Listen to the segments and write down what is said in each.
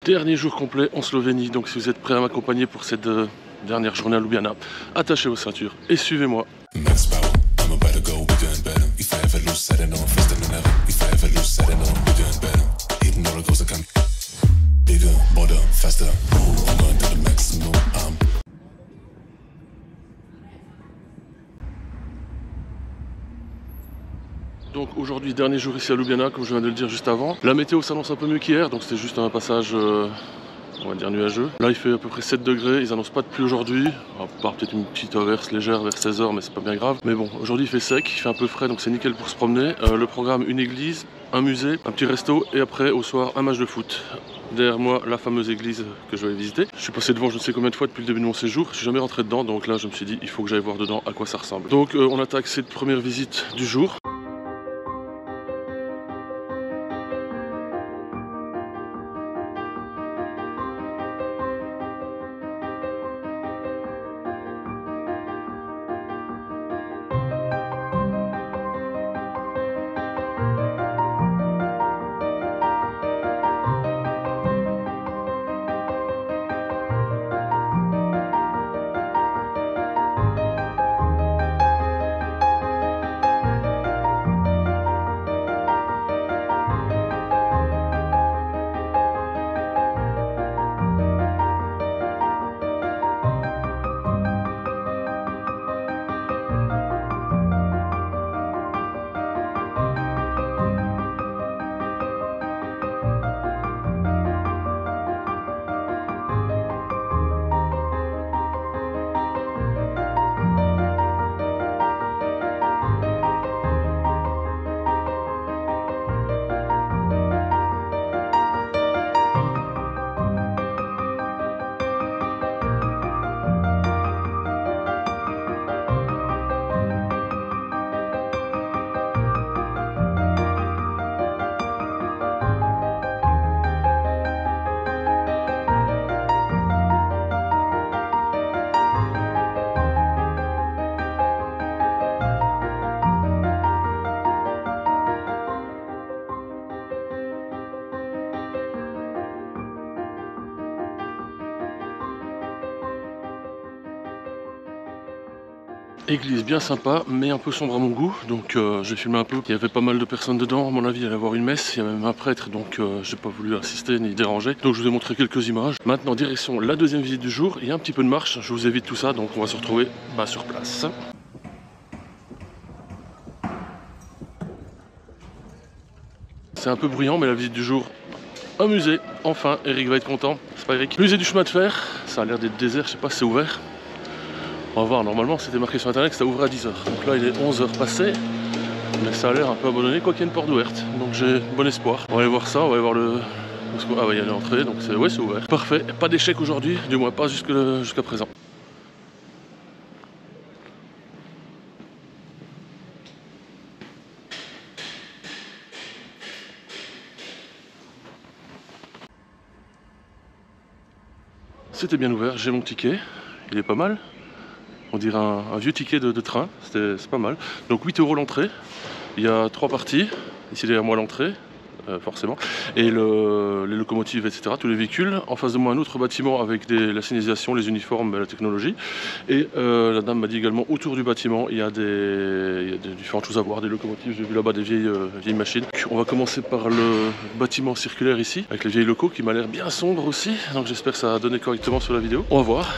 Dernier jour complet en Slovénie, donc si vous êtes prêts à m'accompagner pour cette dernière journée à Ljubljana, attachez vos ceintures et suivez-moi. Donc aujourd'hui, dernier jour ici à Ljubljana, comme je viens de le dire juste avant. La météo s'annonce un peu mieux qu'hier, donc c'était juste un passage, on va dire nuageux. Là il fait à peu près 7 degrés, ils annoncent pas de pluie aujourd'hui, à part peut-être une petite averse légère vers 16 h, mais c'est pas bien grave. Mais bon, aujourd'hui il fait sec, il fait un peu frais, donc c'est nickel pour se promener. Le programme, une église, un musée, un petit resto, et après au soir un match de foot. Derrière moi, la fameuse église que je vais visiter. Je suis passé devant je ne sais combien de fois depuis le début de mon séjour. Je suis jamais rentré dedans, donc là je me suis dit il faut que j'aille voir dedans à quoi ça ressemble. Donc on attaque cette première visite du jour. Église bien sympa, mais un peu sombre à mon goût, donc j'ai filmé un peu. Il y avait pas mal de personnes dedans, à mon avis il allait y avoir une messe, il y a même un prêtre, donc j'ai pas voulu assister ni déranger. Donc je vous ai montré quelques images. Maintenant direction la deuxième visite du jour, il y a un petit peu de marche, je vous évite tout ça, donc on va se retrouver sur place. C'est un peu bruyant, mais la visite du jour, un musée, enfin, Eric va être content, c'est pas Eric. Musée du chemin de fer, ça a l'air d'être désert, je sais pas si c'est ouvert. On va voir, normalement c'était marqué sur internet que ça ouvre à 10 h. Donc là il est 11 h passé, mais ça a l'air un peu abandonné, quoi qu'il y ait une porte ouverte. Donc j'ai bon espoir. On va aller voir ça, on va aller voir le... Ah ouais, il y a l'entrée, donc c'est ouvert. Parfait, pas d'échec aujourd'hui, du moins pas jusqu'à présent. C'était bien ouvert, j'ai mon ticket, il est pas mal. On dirait un vieux ticket de train, c'est pas mal. Donc 8 € l'entrée, il y a 3 parties, ici derrière moi l'entrée, forcément, et les locomotives, etc., tous les véhicules. En face de moi un autre bâtiment avec la signalisation, les uniformes, la technologie. Et la dame m'a dit également autour du bâtiment il y a des différentes choses à voir, des locomotives, j'ai vu là-bas des vieilles machines. On va commencer par le bâtiment circulaire ici, avec les vieilles locaux qui m'a l'air bien sombre aussi, donc j'espère que ça a donné correctement sur la vidéo. On va voir.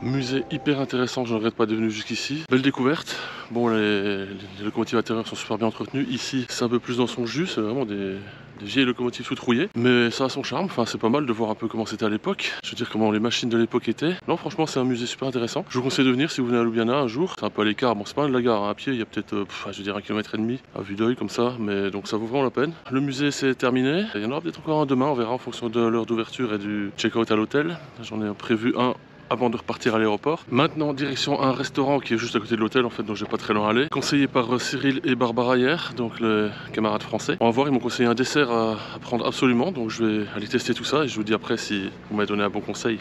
Musée hyper intéressant, je ne regrette pas d'être venu jusqu'ici. Belle découverte. Bon, les locomotives intérieures sont super bien entretenues. Ici, c'est un peu plus dans son jus, c'est vraiment des vieilles locomotives toutes rouillées. Mais ça a son charme, enfin c'est pas mal de voir un peu comment c'était à l'époque. Je veux dire comment les machines de l'époque étaient. Non, franchement, c'est un musée super intéressant. Je vous conseille de venir si vous venez à Ljubljana un jour. C'est un peu à l'écart, bon c'est pas de la gare, hein. À pied il y a peut-être, je veux dire 1,5 km à vue d'œil comme ça. Mais donc ça vaut vraiment la peine. Le musée c'est terminé. Il y en aura peut-être encore un demain, on verra en fonction de l'heure d'ouverture et du check-out à l'hôtel. J'en ai prévu un avant de repartir à l'aéroport. Maintenant, direction un restaurant qui est juste à côté de l'hôtel, en fait, donc j'ai pas très loin à aller. Conseillé par Cyril et Barbara hier, donc les camarades français. On va voir, ils m'ont conseillé un dessert à prendre absolument, donc je vais aller tester tout ça et je vous dis après si vous m'avez donné un bon conseil.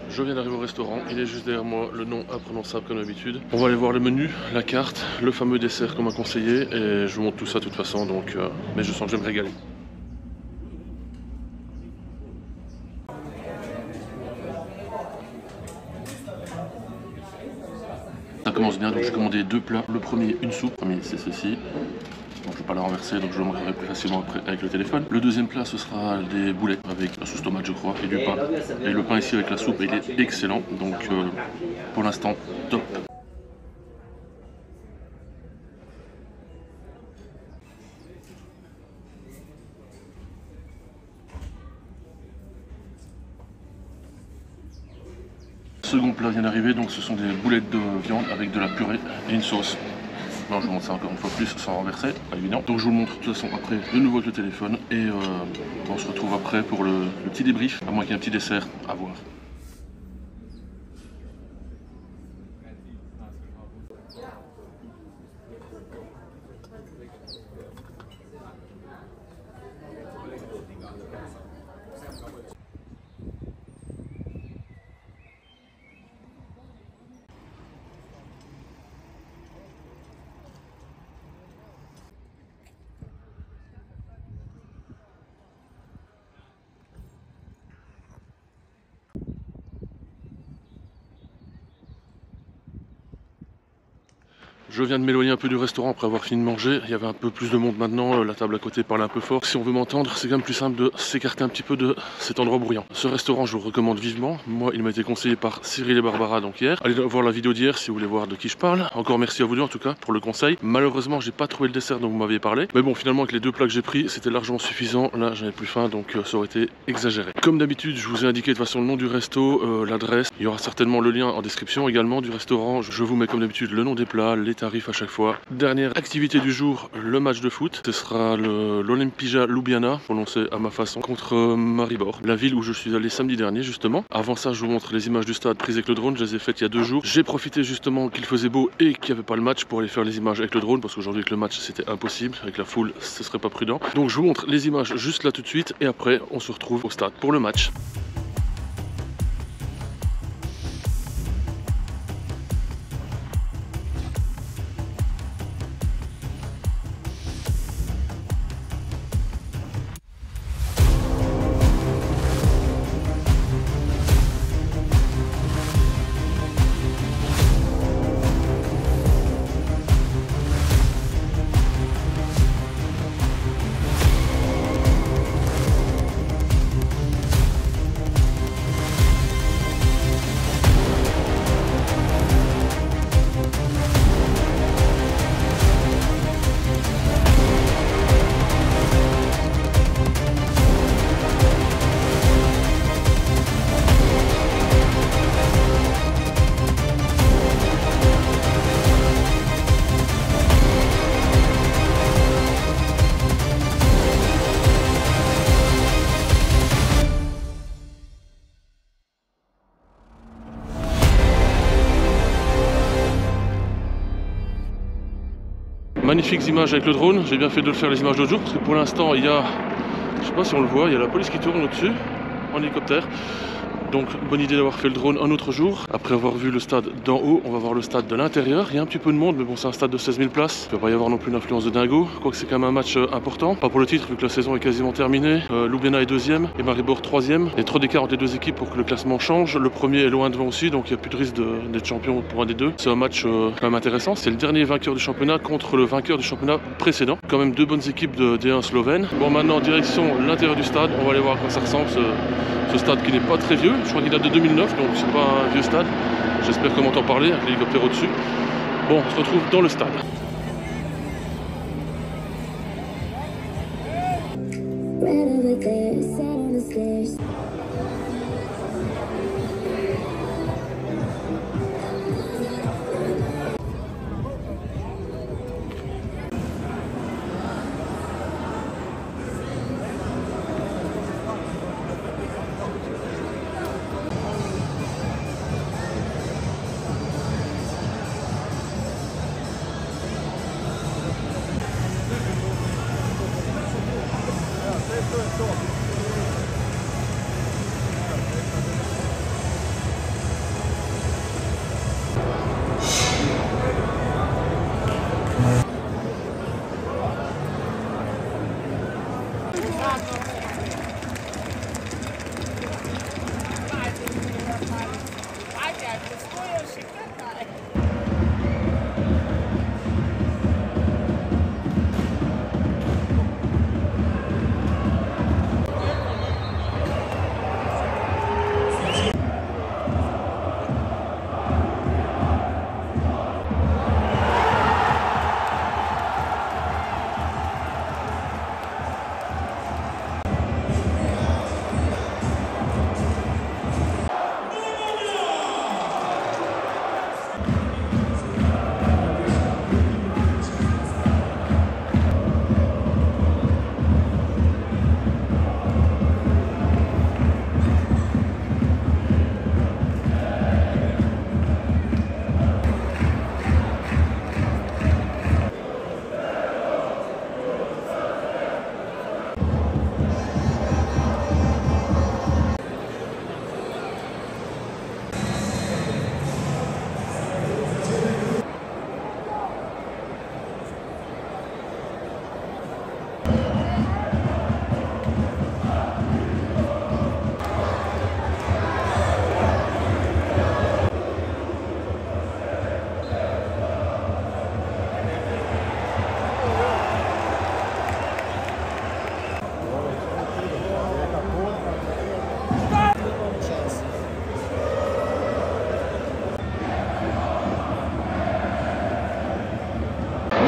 Je viens d'arriver au restaurant, il est juste derrière moi, le nom imprononçable comme d'habitude. On va aller voir le menu, la carte, le fameux dessert qu'on m'a conseillé et je vous montre tout ça de toute façon, donc mais je sens que je vais me régaler. Ça commence bien, donc j'ai commandé 2 plats. Le premier, une soupe, le premier c'est ceci. Donc je ne vais pas la renverser, donc je le montrerai plus facilement après avec le téléphone. Le deuxième plat, ce sera des boulettes avec la sauce tomate, je crois, et du pain. Et le pain ici avec la soupe, il est excellent. Donc pour l'instant, top. Second plat vient d'arriver, donc ce sont des boulettes de viande avec de la purée et une sauce. Non, je vous montre ça encore une fois plus sans renverser, pas évident. Donc je vous le montre de toute façon après de nouveau avec le téléphone et on se retrouve après pour le petit débrief, à moins qu'il y ait un petit dessert à voir. Je viens de m'éloigner un peu du restaurant après avoir fini de manger. Il y avait un peu plus de monde maintenant, la table à côté parlait un peu fort. Si on veut m'entendre, c'est quand même plus simple de s'écarter un petit peu de cet endroit bruyant. Ce restaurant, je vous le recommande vivement. Moi, il m'a été conseillé par Cyril et Barbara donc hier. Allez voir la vidéo d'hier si vous voulez voir de qui je parle. Encore merci à vous deux en tout cas pour le conseil. Malheureusement, j'ai pas trouvé le dessert dont vous m'aviez parlé. Mais bon, finalement, avec les 2 plats que j'ai pris, c'était largement suffisant. Là, j'avais plus faim, donc ça aurait été exagéré. Comme d'habitude, je vous ai indiqué de toute façon le nom du resto, l'adresse. Il y aura certainement le lien en description également du restaurant. Je vous mets comme d'habitude le nom des plats, les tarifs à chaque fois. Dernière activité du jour, le match de foot. Ce sera l'Olimpija Ljubljana, prononcé à ma façon, contre Maribor, la ville où je suis allé samedi dernier justement. Avant ça, je vous montre les images du stade prises avec le drone. Je les ai faites il y a 2 jours. J'ai profité justement qu'il faisait beau et qu'il n'y avait pas le match pour aller faire les images avec le drone, parce qu'aujourd'hui avec le match c'était impossible. Avec la foule, ce serait pas prudent. Donc je vous montre les images juste là tout de suite et après on se retrouve au stade pour le match. Magnifiques images avec le drone, j'ai bien fait de le faire les images d'autres jours parce que pour l'instant il y a, je sais pas si on le voit, il y a la police qui tourne au-dessus en hélicoptère. Donc bonne idée d'avoir fait le drone un autre jour. Après avoir vu le stade d'en haut, on va voir le stade de l'intérieur. Il y a un petit peu de monde, mais bon, c'est un stade de 16 000 places. Il ne va pas y avoir non plus une influence de dingo. Quoique c'est quand même un match important. Pas pour le titre, vu que la saison est quasiment terminée. Ljubljana est 2e et Maribor 3e. Il y a trop d'écart entre les deux équipes pour que le classement change. Le premier est loin devant aussi, donc il n'y a plus de risque d'être champion pour un des deux. C'est un match quand même intéressant. C'est le dernier vainqueur du championnat contre le vainqueur du championnat précédent. Quand même deux bonnes équipes de D1 slovène. Bon, maintenant direction l'intérieur du stade. On va aller voir à quoi ça ressemble ce stade qui n'est pas très vieux. Je crois qu'il date de 2009, donc c'est pas un vieux stade. J'espère qu'on m'entend parler avec l'hélicoptère au-dessus. Bon, on se retrouve dans le stade.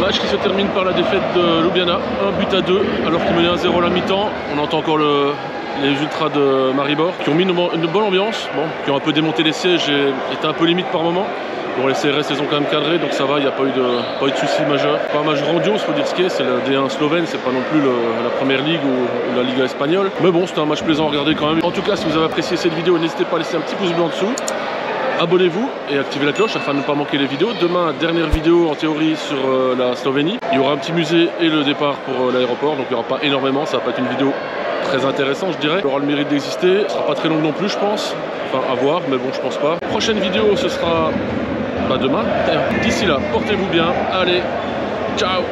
Match qui se termine par la défaite de Ljubljana, 1-2 alors qu'il menait 1-0 à la mi-temps. On entend encore les ultras de Maribor qui ont mis une bonne ambiance, qui ont un peu démonté les sièges et étaient un peu limite par moment. Bon, les CRS les ont quand même cadrés, donc ça va, il n'y a pas eu de soucis majeurs. Pas un match grandiose, faut dire ce qu'il est, c'est la D1 slovène, c'est pas non plus la première ligue ou la Liga espagnole. Mais bon, c'était un match plaisant à regarder quand même. En tout cas, si vous avez apprécié cette vidéo, n'hésitez pas à laisser un petit pouce bleu en dessous. Abonnez-vous et activez la cloche afin de ne pas manquer les vidéos. Demain, dernière vidéo en théorie sur la Slovénie. Il y aura un petit musée et le départ pour l'aéroport, donc il n'y aura pas énormément, ça va pas être une vidéo très intéressante je dirais. Elle aura le mérite d'exister, ce sera pas très long non plus je pense, enfin à voir, mais bon je pense pas. Prochaine vidéo ce sera demain. D'ici là, portez-vous bien, allez, ciao.